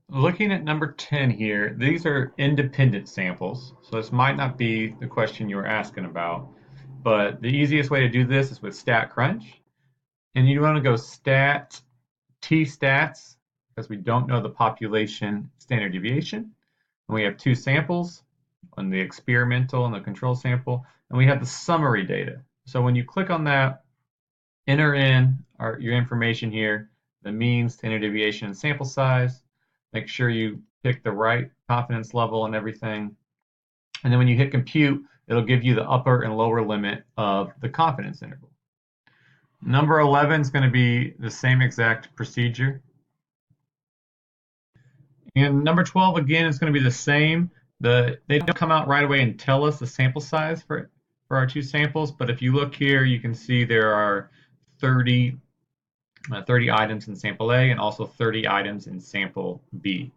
Looking at number 10 here, these are independent samples. So this might not be the question you were asking about, but the easiest way to do this is with StatCrunch. And you want to go stat T stats because we don't know the population standard deviation. And we have two samples on the experimental and the control sample, and we have the summary data. So when you click on that, enter in your information here, the mean, standard deviation, and sample size. Make sure you pick the right confidence level and everything. And then when you hit compute, it'll give you the upper and lower limit of the confidence interval. Number 11 is going to be the same exact procedure. And number 12, again, is going to be the same. They don't come out right away and tell us the sample size for our two samples, but if you look here, you can see there are 30 items in sample A and also 30 items in sample B.